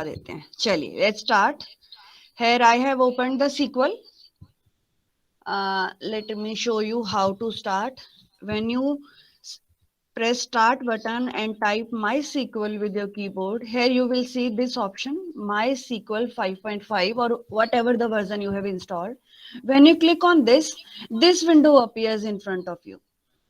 देते हैं. चलिए, let's start. Here I have opened the SQL. Let me show you how to start. When you press start button and type MySQL with your keyboard, here you will see this option, MySQL 5.5 or whatever the version you have installed. When you click on this window appears in front of you.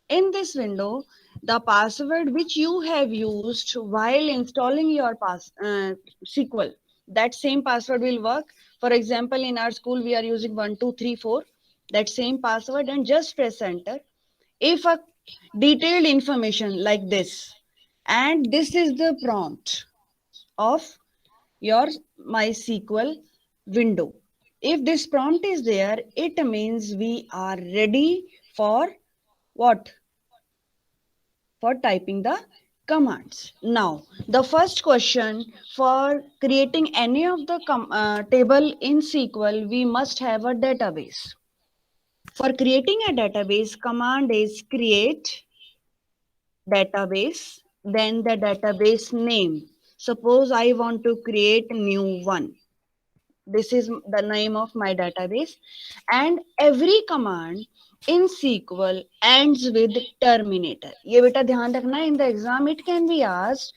In this window, the password which you have used while installing your SQL, that same password will work. For example, in our school, we are using 1234, that same password, and just press enter. If a detailed information like this, and this is the prompt of your MySQL window. If this prompt is there, it means we are ready for what? For typing the commands. Now, the first question, for creating any of the table in SQL, we must have a database. For creating a database, command is create database, then the database name. Suppose I want to create new one. This is the name of my database, and every command in SQL ends with terminator. ये बेटा ध्यान रखना, in the exam it can be asked,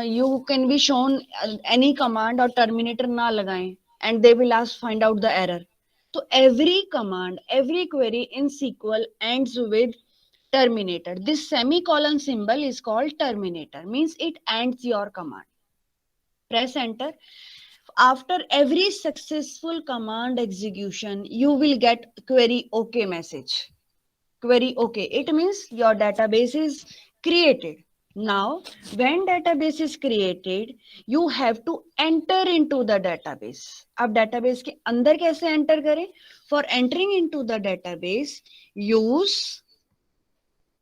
you can be shown any command और terminator ना लगाएं, and they will ask find out the error. So every command, every query in SQL ends with terminator. This semicolon symbol is called terminator, means it ends your command. Press enter. After every successful command execution, you will get query OK message. Query OK. It means your database is created. Now, when database is created, you have to enter into the database. अब database के अंदर कैसे enter करें? For entering into the database, use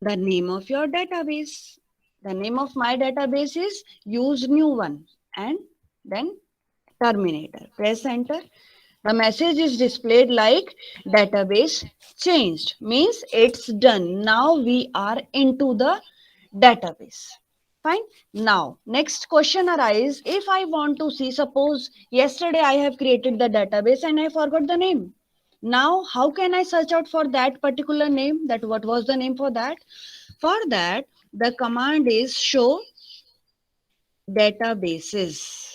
the name of your database. The name of my database is use new one, and then terminator. Press enter. The message is displayed like database changed, means it's done. Now we are into the database. Fine. Now, next question arises. If I want to see, suppose yesterday I have created the database and I forgot the name. Now, how can I search out for that particular name? That what was the name for that? For that, the command is show databases.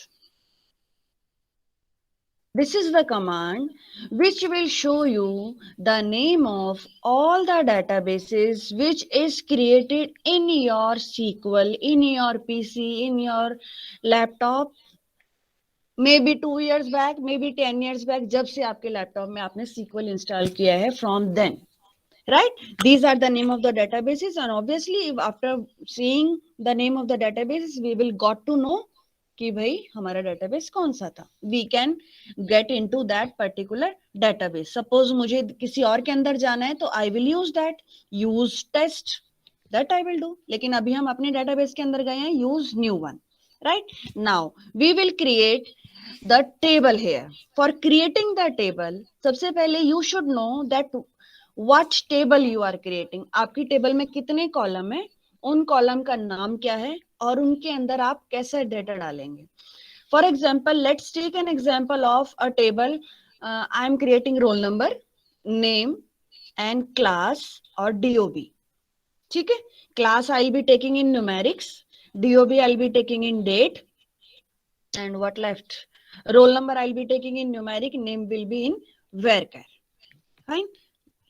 This is the command which will show you the name of all the databases which is created in your SQL, in your PC, in your laptop. Maybe 2 years back, maybe 10 years back, जब से आपके laptop में आपने SQL install किया है, from then, right? These are the name of the databases, and obviously if after seeing the name of the databases, we will got to know कि भाई हमारा database कौन सा था. We can get into that particular database. Suppose मुझे किसी और के अंदर जाना है, तो I will use that, use test, that I will do. लेकिन अभी हम अपने database के अंदर गए हैं, use new one, right? Now we will create the table here. For creating the table, सबसे पहले you should know that what table you are creating. आपकी टेबल में कितने कॉलम है, उन कॉलम का नाम क्या है, और उनके अंदर आप कैसे डेटा डालेंगे. For example, let's take an example of a table. I am creating roll number, name and class और डीओबी. ठीक है. Class I will be taking in numerics, DOB I will be taking in date, and what left? Roll number I'll be taking in numeric, name will be in varchar. Fine.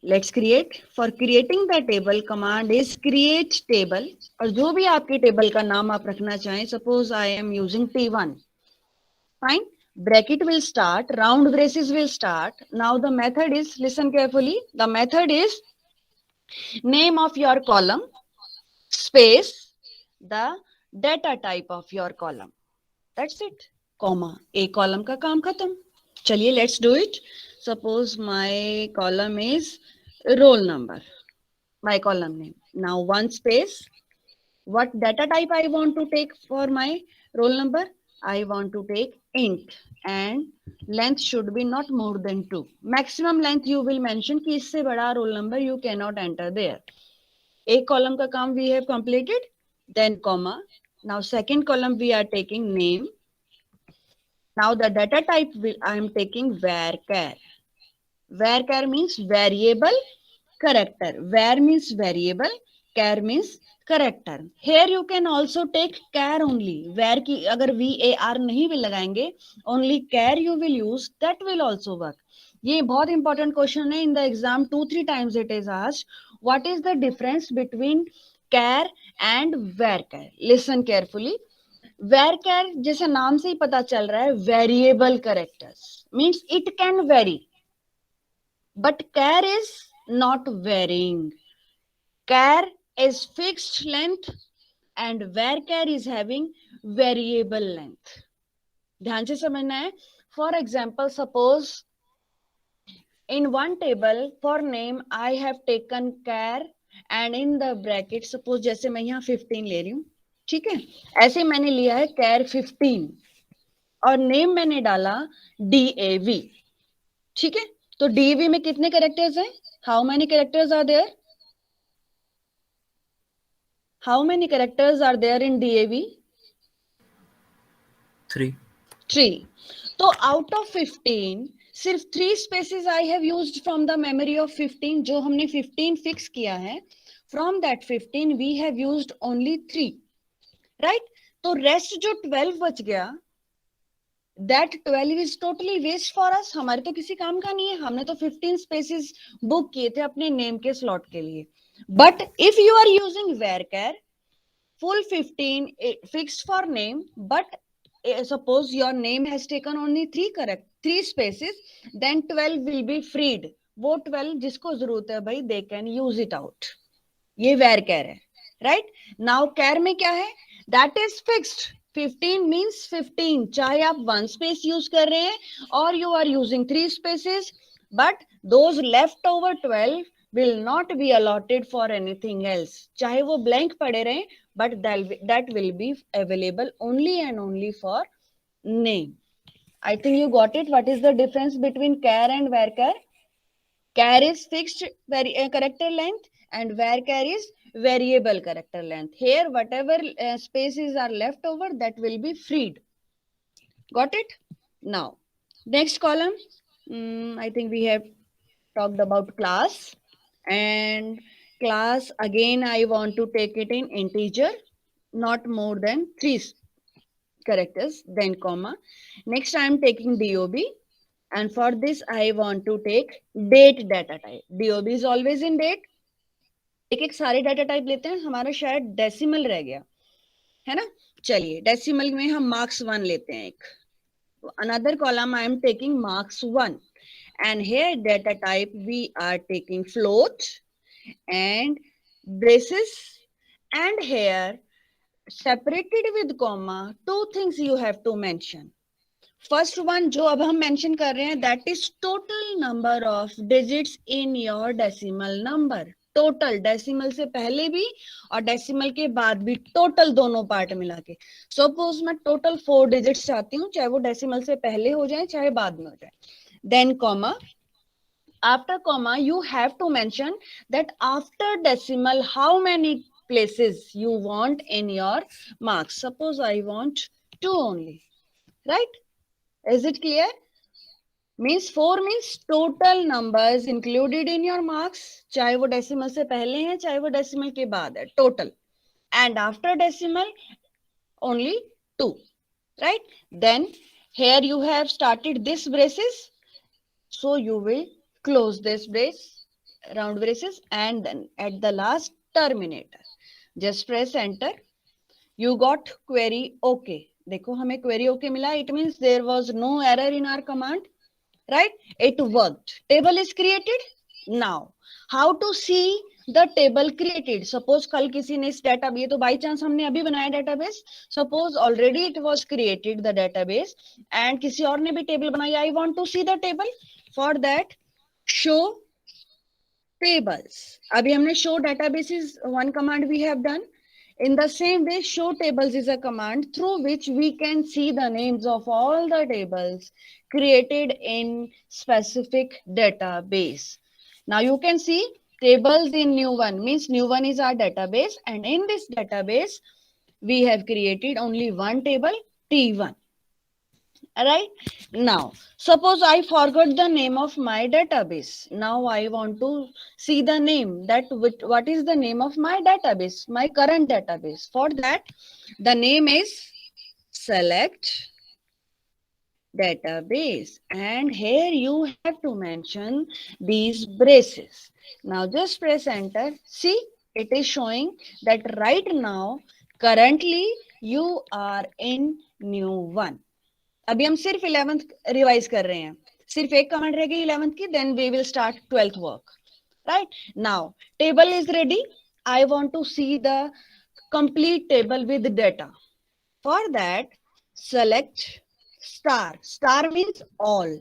Let's create. For creating the table, command is create table. और जो भी आपकी table का नाम आप रखना चाहें, suppose I am using T1. Fine. Bracket will start, round braces will start. Now the method is, listen carefully, the method is name of your column space the data type of your column. That's it. Comma, एक column का काम खत्म. चलिए, let's do it. Suppose my column is roll number, my column name. Now one space, what data type I want to take for my roll number? I want to take int, and length should be not more than 2. Maximum length you will mention कि इससे बड़ा roll number you cannot enter there. एक column का काम we have completed, then comma. Now second column we are taking name, Now the data type I am taking varchar. Varchar means variable character. Var means variable, char means character. Here you can also take char only. Var की अगर var नहीं भी लगाएंगे, only char you will use, that will also work. ये बहुत important question है. In the exam 2-3 times it is asked, what is the difference between char and varchar? Listen carefully. varchar जैसे नाम से ही पता चल रहा है, variable characters means it can very, but char is not varying. Char is fixed length and varchar is having variable length. ध्यान से समझना है. For example, suppose in one table for name I have taken char and in the bracket suppose जैसे मैं यहाँ 15 ले रही हूँ, ठीक है, ऐसे मैंने लिया है char 15 और नेम मैंने डाला DAV, ठीक है. तो DAV में कितने कैरेक्टर्स हैं? How many characters are there? How many characters are there in DAV? 3. 3. So out of 15, सिर्फ 3 spaces I have used from the memory of 15. जो हमने 15 fix किया है, from that 15 we have used only 3, right? तो rest जो 12 बच गया, that 12 is totally waste for us. हमारे तो किसी काम का नहीं है. हमने तो 15 spaces book किए थे अपने name के slot के लिए. But if you are using varchar, full 15 fixed for name, but suppose your name has taken only 3 spaces, then 12 will be freed. वो 12 जिसको जरूरत है भाई, they can use it out. ये varchar है, right? Now char में क्या है? That is fixed. 15 means 15, चाहे आप 1 space use कर रहे हैं or you are using 3 spaces, but those leftover 12 will not be allotted for anything else. चाहे वो blank पड़े रहे, but that will be available only and only for name. I think you got it. What is the difference between char and varchar? Char is fixed character length and varchar is variable character length. Here whatever spaces are left over, that will be freed. Got it? Now next column, I think we have talked about class, and class again I want to take it in integer, not more than 3 characters, then comma. Next I am taking DOB, and for this I want to take date data type. DOB is always in date. एक एक सारे data type लेते हैं. हमारा शायद decimal रह गया है ना. चलिए डेसिमल में हम मार्क्स 1 लेते हैं एक. Another column I am taking marks 1, and here data type we are taking float and braces, and here separated with comma 2 things you have to mention. First one जो अब हम मेंशन कर रहे हैं, that is total number of digits in your decimal number. Total, decimal से पहले भी और डेसिमल के बाद भी, टोटल दोनों पार्ट मिला के. सपोज मैं टोटल 4 डिजिट्स चाहती हूँ, चाहे वो डेसिमल से पहले हो जाए चाहे बाद में हो जाए. Then comma, after comma you have to mention that after decimal how many places you want in your marks. Suppose I want 2 only, right? Is it clear? Means 4 means total numbers included in your marks, चाहे वो decimal से पहले हैं चाहे वो decimal के बाद है, total. And after decimal only 2, right? Then here you have started this braces, so you will close this brace, round braces, and then at the last terminator just press enter. You got query okay. देखो हमें query okay मिला. It means there was no error in our command, right? It worked. Table is created. Now how to see the table created? Suppose कल किसी ने इस data, ये तो by chance हमने अभी बनाया database. Suppose already it was created the database and किसी और ने भी टेबल बनाई. I want to see the table. For that show tables. अभी हमने show databases one command we have done. In the same way, show tables is a command through which we can see the names of all the tables created in specific database. Now you can see tables in new one, means new one is our database, and in this database we have created only one table, T1. Right? Now, suppose I forgot the name of my database. Now I want to see the name that what is the name of my database, my current database. For that, the name is select database, and here you have to mention these braces. Now just press enter. See, it is showing that right now currently you are in new one. अभी हम सिर्फ 11th revise कर रहे हैं, सिर्फ एक command रह गई 11th की, then we will start 12th work. Right? Now table is ready. I want to see the complete table with data. For that, select star. Star means all.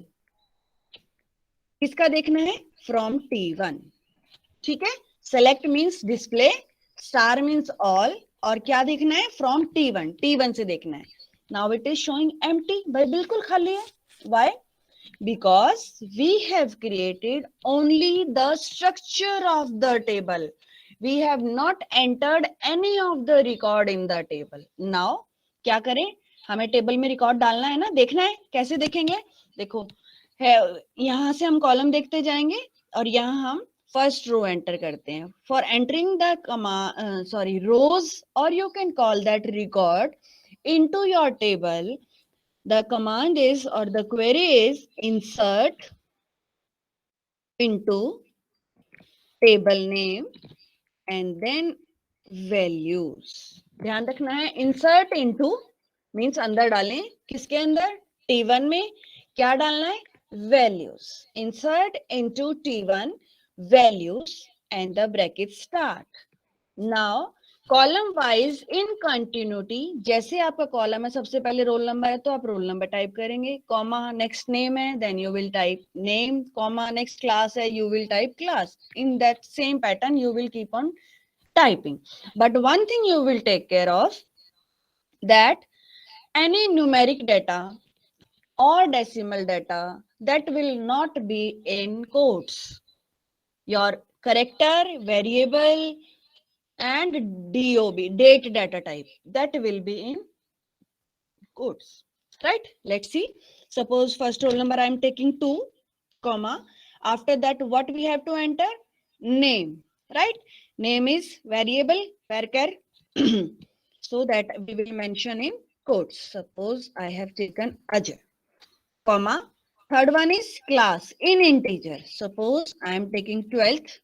किसका देखना है? From T1. ठीक है? Select means display, star means all, और क्या देखना है? From T1. T1 से देखना है. Now it is showing empty. भाई बिल्कुल खाली है. Why? Because we have created only the structure of the table. We have not entered any of the record in the table. Now क्या करें? हमें टेबल में रिकॉर्ड डालना है ना, देखना है. कैसे देखेंगे? देखो है, यहाँ से हम कॉलम देखते जाएंगे और यहाँ हम फर्स्ट रो एंटर करते हैं. फॉर एंटरिंग द रोज, और you can call that record into your table, the command is, or the query is, insert into table name and then values. ध्यान रखना है, insert into means अंदर डालें. किसके अंदर? T1 में. क्या डालना है? Values. Insert into T1 values and the bracket start. Now column wise in continuity, जैसे आपका कॉलम है, सबसे पहले रोल नंबर है तो आप रोल नंबर टाइप करेंगे, कॉमा नेक्स्ट नेम है, then you will type name, comma next class है, you will type class. In that same pattern you will keep on typing. But one thing you will take care of, that any numeric data or decimal data that will not be in quotes. Your character, variable, and DOB, date data type, that will be in quotes. Right? Let's see. Suppose first roll number I am taking 2, comma. After that, what we have to enter? Name. Right? Name is variable, varchar. So that we will mention in quotes. Suppose I have taken Ajay, comma. Third one is class in integer. Suppose I am taking 12th,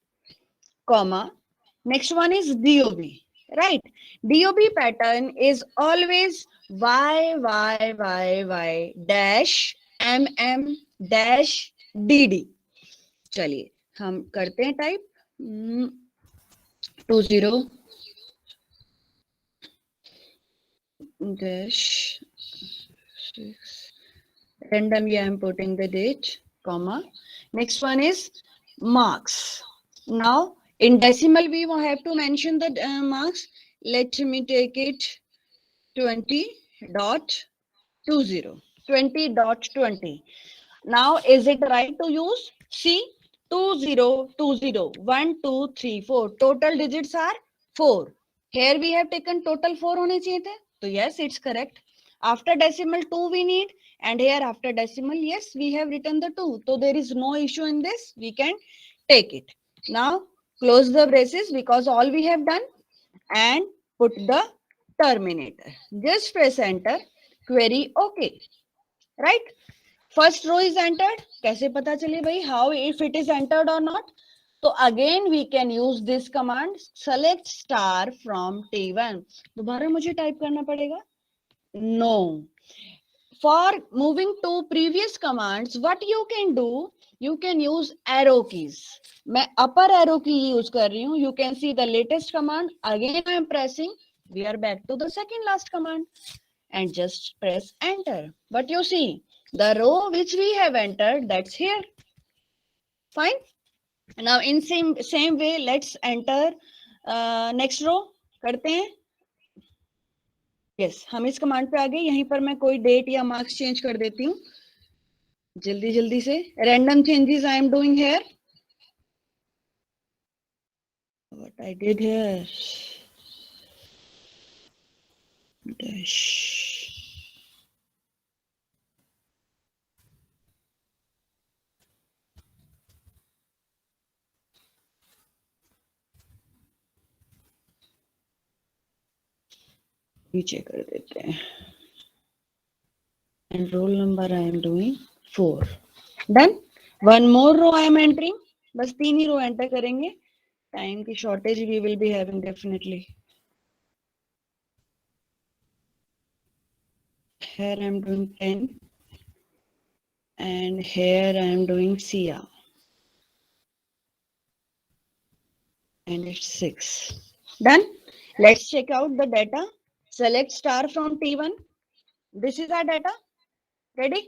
comma. Next one is DOB, right? DOB pattern is always Y dash MM dash DD. चलिए हम करते हैं type 20 dash 6. Randomly I am putting the date, comma. Next one is marks. Now in decimal we will have to mention the marks. Let me take it 20.20. 20.20. Now is it right to use? See, 2020, 1 2 3 4. Total digits are 4. Here we have taken total 4 होने चाहिए थे. So yes, it's correct. After decimal 2 we need, and here after decimal, yes, we have written the 2. So there is no issue in this. We can take it. Now close the braces because all we have done, and put the terminator. Just press enter. Query okay. Right? First row is entered. कैसे पता चले भाई? How if it is entered or not? So again we can use this command, select star from T1. दोबारा मुझे type करना पड़ेगा? No. For moving to previous commands, what you can do, you can use arrow keys. मैं upper arrow key use कर रही हूँ. You can see the latest command. Again I am pressing. We are back to the second last command and just press enter. But you see the row which we have entered, that's here. Fine. Now in same way, let's enter next row. करते हैं. Yes, हम इस command पे आ गए. यहीं पर मैं कोई डेट या मार्क्स चेंज कर देती हूँ जल्दी जल्दी से. Random changes I am doing here. What I did here. Dash. पीछे कर देते हैं and roll number I am doing 4. Done. One more row I am entering. बस 3 ही रो एंटर करेंगे. टाइम की shortage we will be having definitely. Here I am doing 10 and here I am doing Sia and it's 6. Done. Let's check out the data. Select star from T1. This is our data. Ready?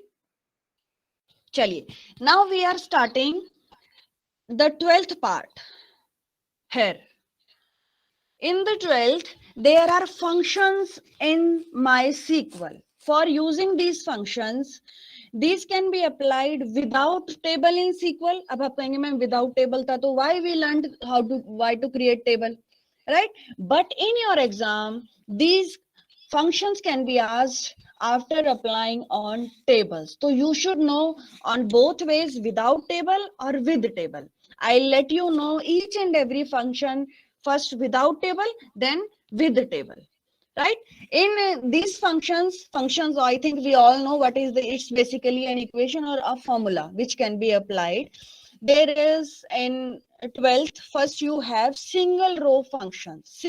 Chaliye. Now we are starting the 12th part. Here. In the 12th, there are functions in MySQL. For using these functions, these can be applied without table in SQL. अब आप कहेंगे ma'am without table था तो why we learned why to create table, right? But in your exam, these functions can be asked after applying on tables. So you should know on both ways, without table or with table. I'll let you know each and every function first without table, then with the table, right? In these functions, I think we all know what is it's basically an equation or a formula which can be applied. There is in 12th, first you have single row functions.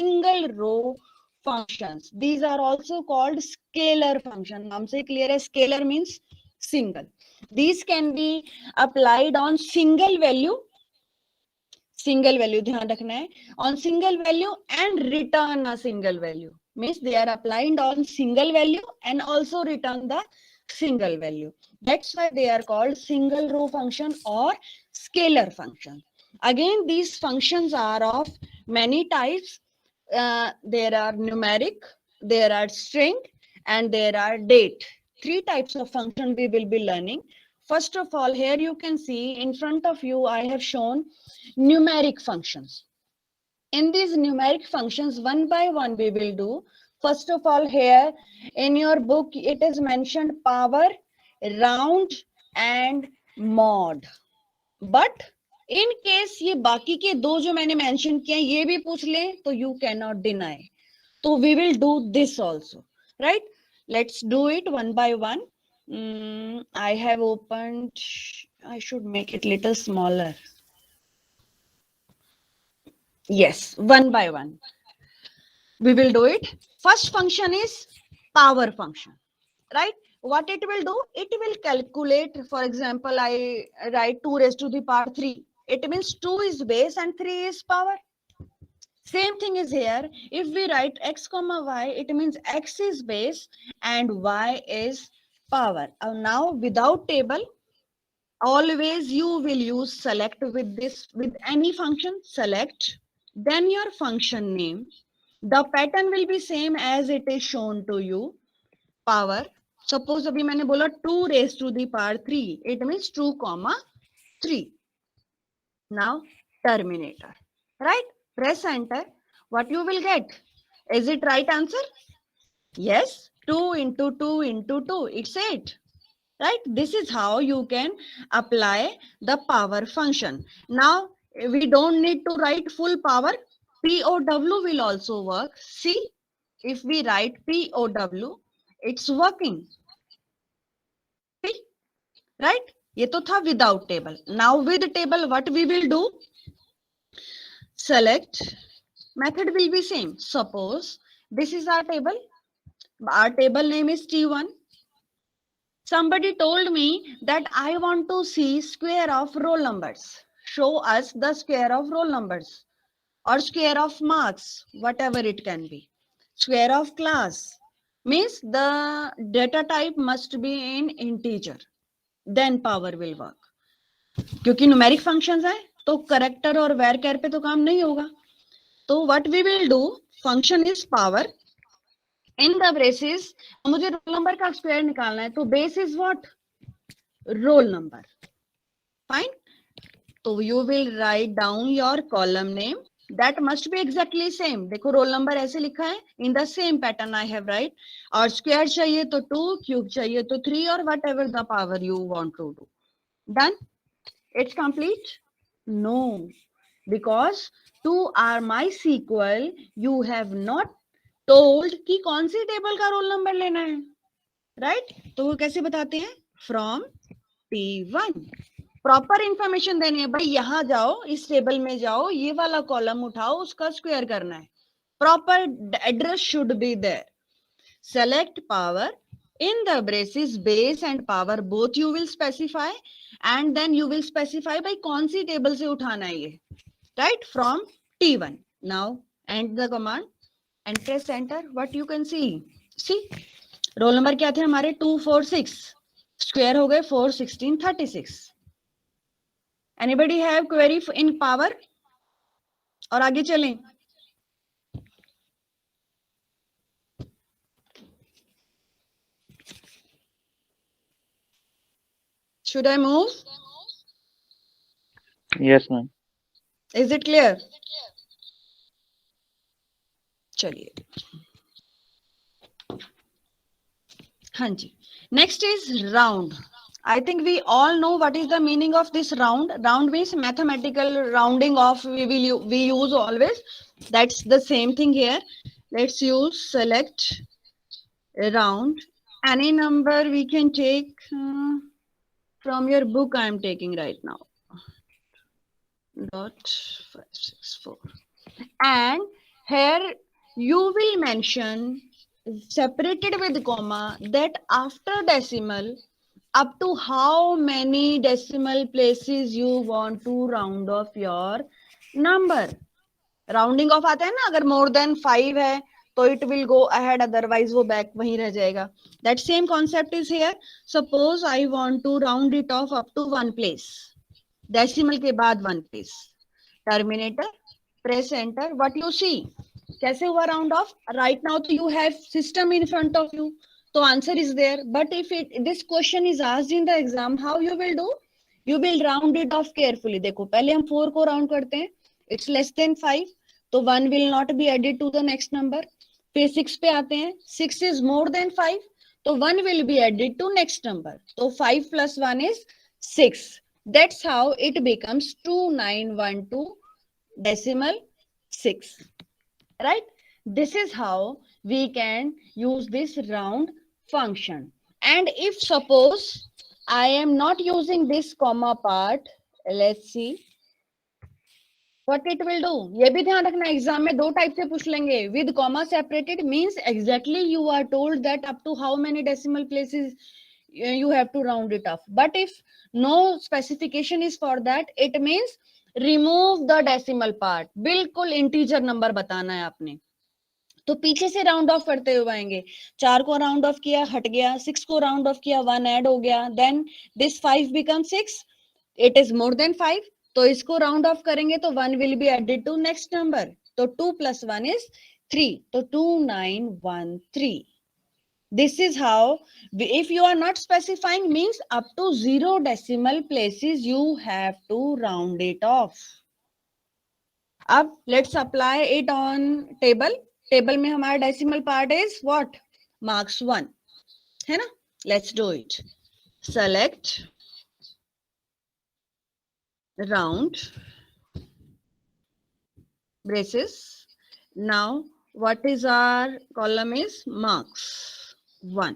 These are also called scalar function. नाम से clear है, scalar means single. These can be applied on single value ध्यान रखना है, on single value and return a single value. Means they are applied on single value and also return the single value. That's why they are called single row function or scalar function. Again, these functions are of many types. There are numeric, there are string, and there are date. 3 types of function we will be learning. First of all, here you can see in front of you, I have shown numeric functions. In these numeric functions, one by one we will do. First of all, here in your book, it is mentioned power, round, and mod. But in case ये बाकी के दो जो मैंने mention किए ये भी पूछ ले तो you cannot deny. So we will do this also, right? Let's do it one by one. I have opened, I should make it little smaller. Yes, one by one. We will do it. First function is power function, right? What it will do? It will calculate, for example, I write 2 raised to the power 3. It means 2 is base and 3 is power. Same thing is here. If we write x comma y, it means x is base and y is power. Now without table, always you will use select with this, with any function, select, then your function name. The pattern will be same as it is shown to you. Power. Suppose अभी मैंने बोला 2 raised to the power 3. It means 2 comma 3. Now terminator. Right? Press enter. What you will get? Is it right answer? Yes. 2 into 2 into 2. It's 8. Right? This is how you can apply the power function. Now we don't need to write full power. POW will also work. See, if we write POW, it's working. See? Right? ये तो था without table. Now with table, what we will do? Select. Method will be same. Suppose this is our table. Our table name is T1. Somebody told me that I want to see square of roll numbers. Show us the square of roll numbers or square of marks, whatever it can be. Square of class means the data type must be in integer. Then power will work. क्योंकि numeric functions है तो character और varchar पे तो काम नहीं होगा. तो what we will do, function is power. In the braces, मुझे roll number का square निकालना है तो base is what? Roll number. Fine. So you will write down your column name. That must be exactly same. देखो roll number ऐसे लिखा है. In the same pattern I have write. और square चाहिए तो 2, cube चाहिए तो 3 or whatever the power you want to do. Done? It's complete? No. Because to our MySQL, you have not told कि कौन सी टेबल का रोल नंबर लेना है, राइट? तो वो कैसे बताते हैं? From T1। प्रॉपर इंफॉर्मेशन देनी है, भाई यहाँ जाओ, इस टेबल में जाओ, ये वाला कॉलम उठाओ, उसका स्क्वायर करना है। Proper address should be there. Select power in the braces base and power both you will specify, and then you will specify by कौन सी टेबल से उठाना है ये, right? From T1. Now end the command and press enter. What you can see roll number क्या थे हमारे? 246, square हो गए 4 16 36। Anybody have query in power? और आगे चलें। Should I move? Yes, ma'am. Is it clear? चलिए, हाँ जी। Next is round. I think we all know what is the meaning of this round. Round means mathematical rounding off. We use always. That's the same thing here. Let's use select round. Any number we can take from your book. I am taking right now. Dot 564. And here you will mention separated with comma that after decimal up to how many decimal places you want to round off your number. Rounding off आता है ना, अगर more than 5 है तो it will go ahead, otherwise वो back वहीं रह जाएगा। That same concept is here. Suppose I want to round it off up to 1 place, decimal के बाद 1 place. Terminator, press enter. What you see, कैसे हुआ राउंड ऑफ? राइट नाउ तो you have system in front of you, तो answer is there. But if this question is asked in the exam, how you will do? You will round it of carefully. देखो पहले हम 4 को round करते हैं, it's less than 5, तो 1 will not be added to the next number. फिर 6 पे आते हैं, 6 इज मोर देन 5, तो 1 will be added to next number, तो 5 + 1 is 6। That's how it becomes 2912 decimal 6, right? This is how we can use this round function. And if suppose I am not using this comma part, let's see what it will do. ये भी ध्यान रखना, exam में 2 type से पूछ लेंगे। with comma separated means exactly you are told that up to how many decimal places you have to round it off. But if no specification is for that, it means remove the decimal part. बिल्कुल integer number बताना है आपने, तो पीछे से round of करते हुए आएंगे। 4 को राउंड ऑफ किया, हट गया। 6 को राउंड ऑफ किया, 1 ऐड हो गया। Then this 5 become 6, it is more than 5, तो इसको राउंड ऑफ करेंगे तो 1 will be added to next number, तो 2 + 1 इज 3, तो 2913। This is how, if you are not specifying, means up to 0 decimal places you have to round it off. अब let's apply it on table. Table में हमारा decimal part is what? Marks 1 है ना। Let's do it. Select round braces. Now what is our column is marks 1,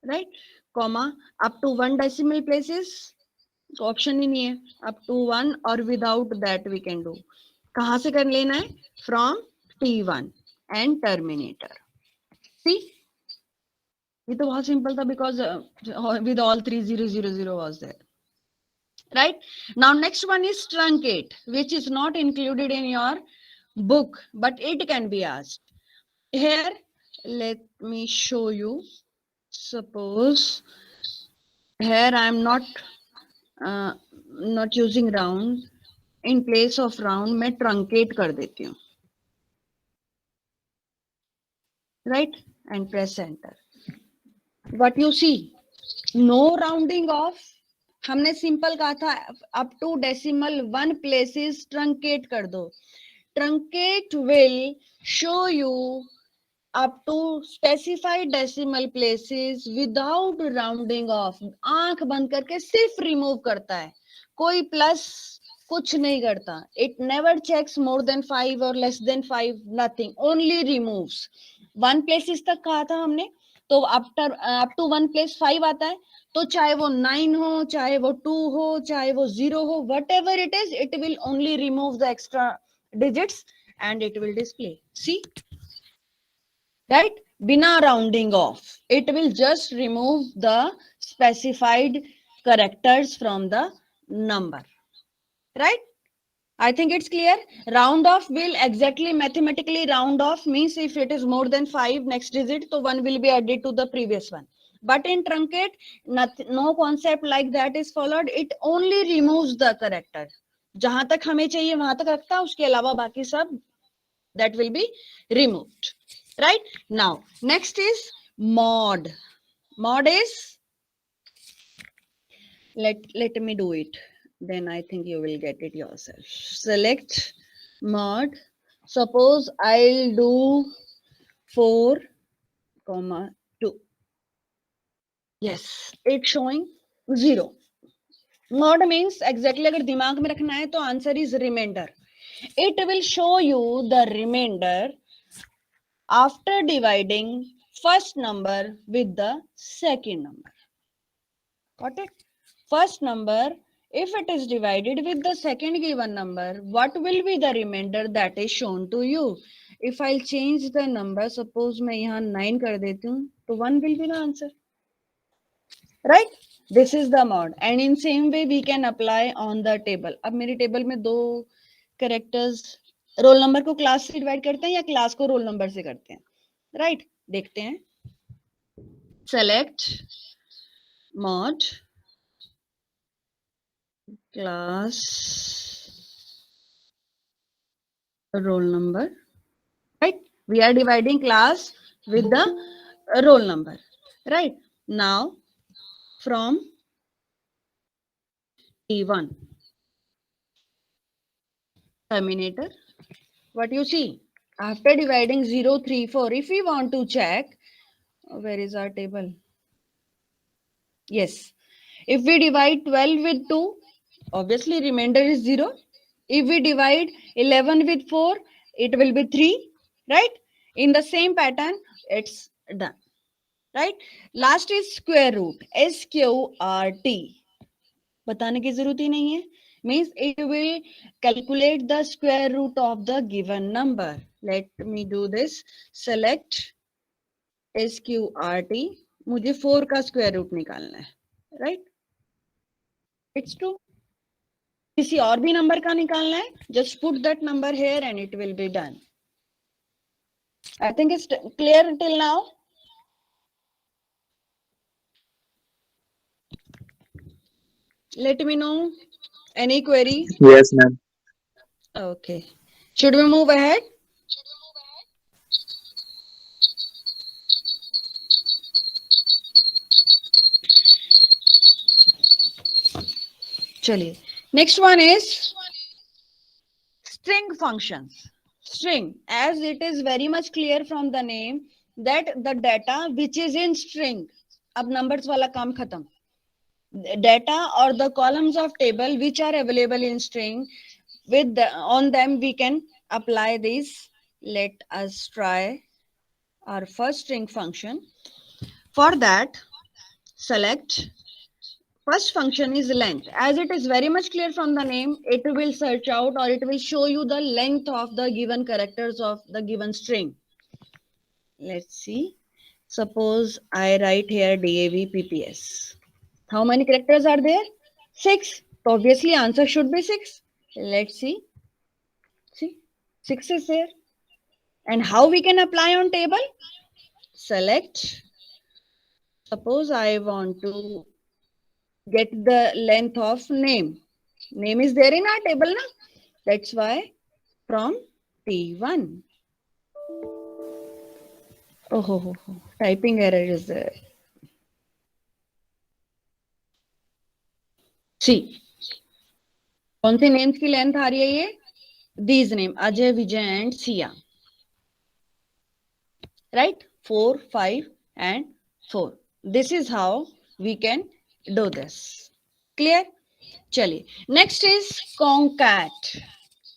right? Comma up to 1 decimal places, option ही नहीं है, up to 1 और without that we can do. कहां से कर लेना है? From T1 and terminator. See, ये तो बहुत सिंपल था, because with all 3 0 0 0 was there, right? Now next one is truncate, which is not included in your book, but it can be asked here. Let me show you. Suppose here I am not using round, in place of round मैं truncate कर देती हूँ, right? And press enter. What you see, no rounding off. हमने simple कहा था up to decimal 1 places truncate कर दो। Truncate will show you up to specified decimal places without rounding off. आंख बंद करके सिर्फ रिमूव करता है, कोई प्लस कुछ नहीं करता। It never checks more than 5 और less than 5, nothing, only removes. One places तक कहा था हमने, तो आफ्टर अप टू 1 प्लेस 5 आता है, तो चाहे वो 9 हो, चाहे वो 2 हो, चाहे वो 0 हो, whatever it is, it will only remove the extra digits and it will display, see, right, bina rounding off, it will just remove the specified characters from the number, right? I think it's clear. Round off will exactly mathematically round off means if it is more than 5 next digit, so 1 will be added to the previous one. But in truncate, no concept like that is followed. It only removes the character. जहां तक हमें चाहिए वहां तक रखता है, उसके अलावा बाकी सब that will be removed. Right? Now, next is mod. Mod is, let me do it. Then I think you will get it yourself. Select mod. Suppose I'll do 4, 2. Yes, it's showing 0. Mod means exactly अगर दिमाग में रखना है तो answer is remainder. It will show you the remainder after dividing first number with the second number. Got it? First number, if it is divided with the second given number, what will be the remainder that is shown to you? If I'll change the number, suppose मैं यहाँ 9 कर देती हूँ, तो 1 will be the answer. Right? This is the mod. And in same way we can apply on the table. अब मेरी table में दो characters, रोल नंबर को क्लास से डिवाइड करते हैं या क्लास को रोल नंबर से करते हैं, राइट? देखते हैं. Select mod class roll number, right? We are dividing class with the roll number, right? Now from T1 terminator, what you see after dividing 0, 3, 4, if we want to check, where is our table? Yes, if we divide 12 with 2, obviously remainder is 0. If we divide 11 with 4, it will be 3, right? In the same pattern, it's done, right? Last is square root, SQRT. बताने की जरूरत ही नहीं है, means it will calculate the square root of the given number. Let me do this. Select SQRT. मुझे 4 का square root निकालना है, right? It's true. किसी और भी नंबर का निकालना है, just put that number here and it will be done. I think it's clear till now. Let me know any query. Yes, ma'am. Okay, should we move ahead? चलिए, next one is string functions. String, as it is very much clear from the name that the data which is in string, अब numbers वाला काम खत्म. Data or the columns of table which are available in string, with on them we can apply these. Let us try our first string function. For that, select first function is length. As it is very much clear from the name, it will search out or it will show you the length of the given characters of the given string. Let's see. Suppose I write here DAV PPS. How many characters are there? 6. So obviously answer should be 6. Let's see. See, 6 is there. And how we can apply on table? Select. Suppose I want to get the length of name. Name is there in our table, na? That's why from T1. Oh, typing error is there. See, कौन से names की length आ रही है ये? These name, Ajay, Vijay and Sia. Right? 4, 5 and 4. This is how we can do this. Clear? Chaliye. Next is concat.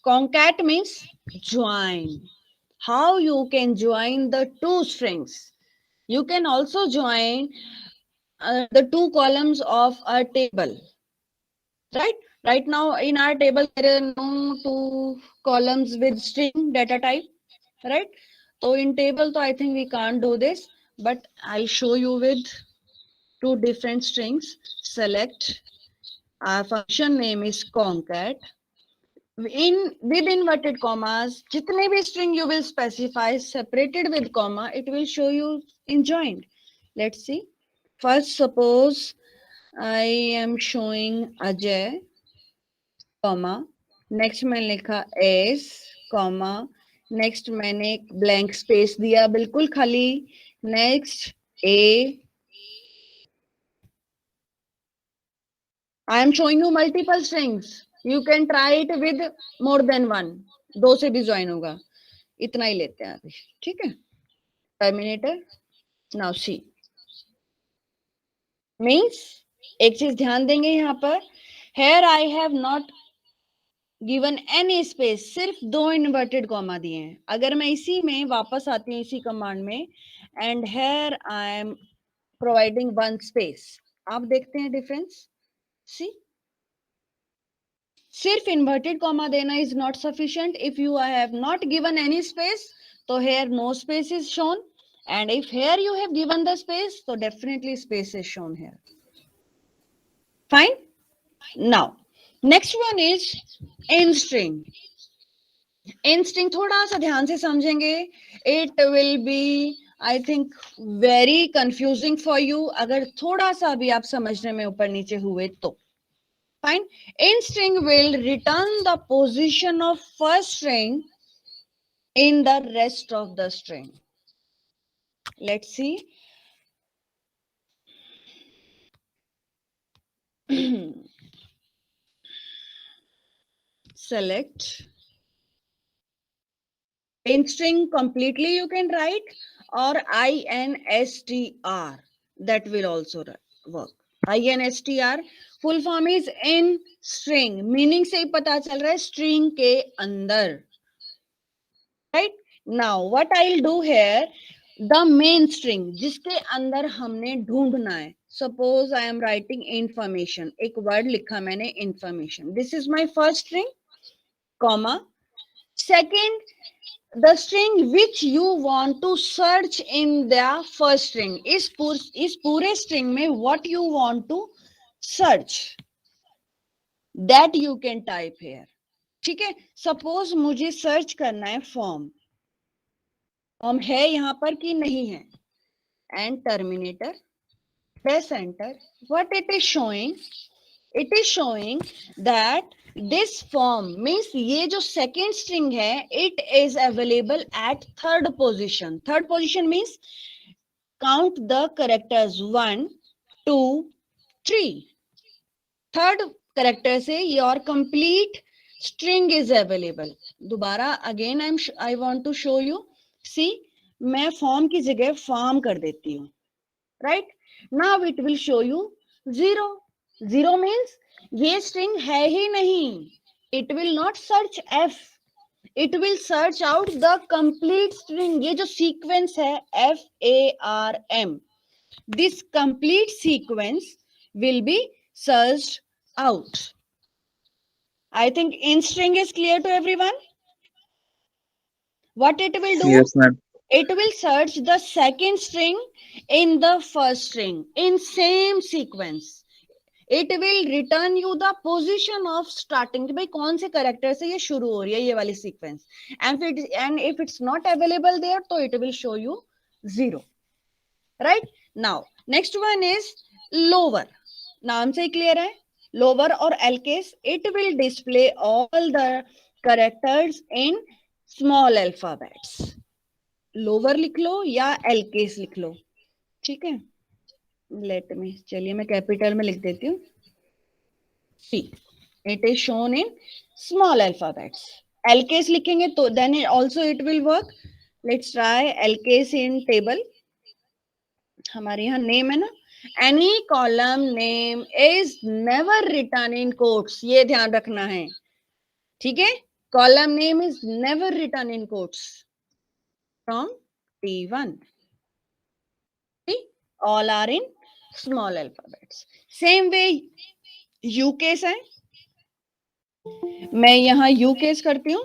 Concat means join. how you can join the two strings. You can also join the two columns of a table, right? Right now in our table there are no two columns with string data type, right? So in table, so I think we can't do this, but I'll show you with two different strings. Select, our function name is concat. In with inverted commas, jitne bhi string you will specify separated with comma, it will show you in joined. Let's see. First, suppose I am showing Ajay, comma, next मैंने लिखा S, comma, next मैंने blank space दिया बिल्कुल खाली, next A. I am showing you multiple strings. You can try it with more than one. दो से भी join होगा, इतना ही लेते हैं अभी, ठीक है. टर्मिनेटर. नाउ सी मीन्स, एक चीज ध्यान देंगे यहाँ पर, here I have not given any space, सिर्फ दो इन्वर्टेड कॉमा दिए हैं. अगर मैं इसी में वापस आती हूँ इसी कमांड में, and here I am providing one space, आप देखते हैं डिफरेंस. सी, सिर्फ इन्वर्टेड कॉमा देना is not sufficient. If you have not given any space, तो here no space is shown, and if here you have given the space, so definitely space is shown here. Fine. Now next one is end string. End string थोड़ा सा ध्यान से समझेंगे, it will be I think very confusing for you अगर थोड़ा सा भी आप समझने में ऊपर नीचे हुए तो. Fine. End string will return the position of first string in the rest of the string. Let's see. Select end string completely you can write, or INSTR, that will also work. INSTR full form is in string, meaning से ही पता चल रहा है string के अंदर, right? Now what I'll do here, the main string जिसके अंदर हमने ढूंढना है. Suppose I am writing information, एक word लिखा मैंने information, this is my first string, comma, second the string which you want to search in the first string. इस पूरे string में what you want to search, that you can type here. ठीक है. Suppose मुझे search करना है form. form है यहाँ पर कि नहीं है, and terminator, press enter. What it is showing? It is showing that this form means ये जो second string है, it is available at third position. Third position means count the characters 1, 2, 3. Third character से your complete string is available. दोबारा again I want to show you. See, मैं form की जगह farm कर देती हूँ, right? Now it will show you 0. 0 means ये string है ही नहीं. It will not search F. It will search out the complete string. ये जो sequence है FARM, this complete sequence will be searched out. I think in string is clear to everyone. What it will do? Yes, ma'am. It will search the second string in the first string in same sequence. It will return you the position of starting, भाई कौन से character से ये शुरू हो रही है ये वाली sequence, and if it's not available there, तो it will show you 0. Right? Now next one is lower. नाम से clear है, lower or L case, it will display all the characters in small alphabets. Lower लिख लो या L case लिख लो, ठीक है. Let me, चलिए मैं कैपिटल में लिख देती हूँ. C. It is shown in small alphabets. L case लिखेंगे तो then also it will work. Let's try L case in table. हमारे यहाँ name है ना. Any column name is never written in quotes. ये ध्यान रखना है, ठीक है. Column name is never written in quotes. from T1. See, all are in small alphabets. Same way U case है, मैं यहाँ U case करती हूँ,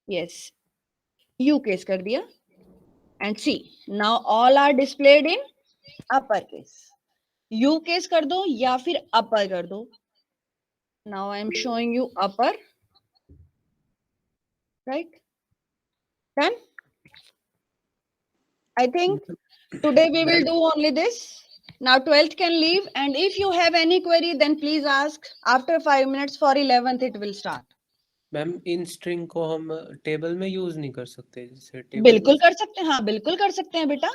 yes, U case कर दिया, and see, now all are displayed in upper case. U case कर दो या फिर upper कर दो. Now I am showing you upper, right? Done? I think today we will do only this. Now 12th can leave, and if you have any query, then please ask. After 5 minutes for 11th, it will start. Ma'am in string को हम table में use नहीं कर सकते, जैसे table बिल्कुल कर सकते हैं, हाँ बिल्कुल कर सकते हैं बेटा.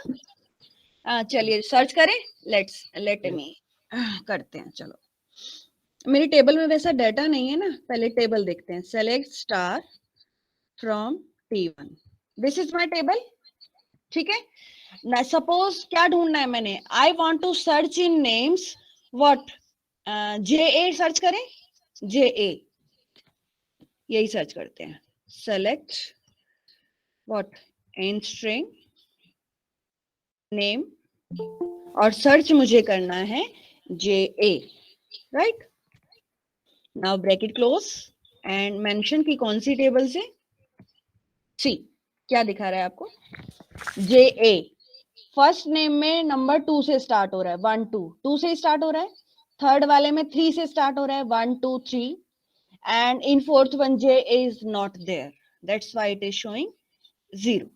चलिए सर्च करें. लेट मी करते हैं. चलो, मेरी टेबल में वैसा डाटा नहीं है ना, पहले टेबल देखते हैं. Select star from T1. This is my table. ठीक है ना. सपोज क्या ढूंढना है मैंने, I want to search in names. What? JA search करें. JA यही सर्च करते हैं. Select what? In string name, और सर्च मुझे करना है JA, right. Now bracket close and mention की कौन सी टेबल से. सी क्या दिखा रहा है आपको? JA फर्स्ट नेम में नंबर 2 से स्टार्ट हो रहा है. 1 2 2 से स्टार्ट हो रहा है. थर्ड वाले में 3 से स्टार्ट हो रहा है. 1 2 3. And in fourth one JA is not there. That's why it is showing 0.